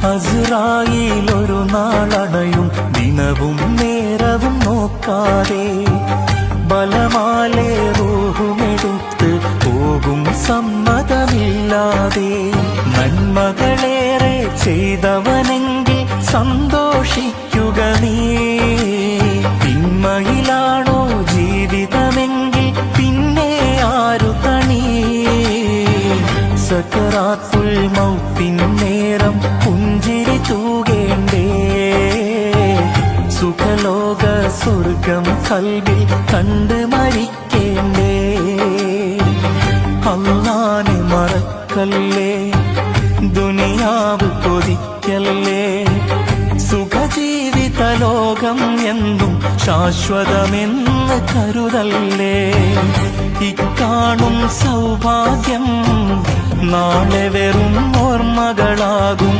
അസ്റായീൽ ഒരു നാളണയും ദിനവും നേരവും നോക്കാതെ ബലമാലെ റൂഹുമെടുത്ത് പോകും സമ്മതമില്ലാതെ. നന്മകളേറെ ചെയ്തവനെങ്കിൽ സന്തോഷിക്കുക നീ, തിന്മയിലാണോ ജീവിതമെങ്കിൽ പിന്നെ ആരു തണി. സക്കറാത്തുൽ മൗത്തിൻ നേരം പുഞ്ചിരി തൂകേണ്ടേ, സുഖലോക സ്വർഗം കൽവിൽ കണ്ട് മരിക്കേണ്ടേ. അല്ലാഹനെ മറക്കല്ലേ, ദുനിയാവ് കൊതിക്കല്ലേ, സുഖജീവിത ലോകം എന്നും ശാശ്വതമെന്ന് കരുതല്ലേ. ഇക്കാണും സൗഭാഗ്യം നാളെ വെറും ഓർമ്മകളാകും.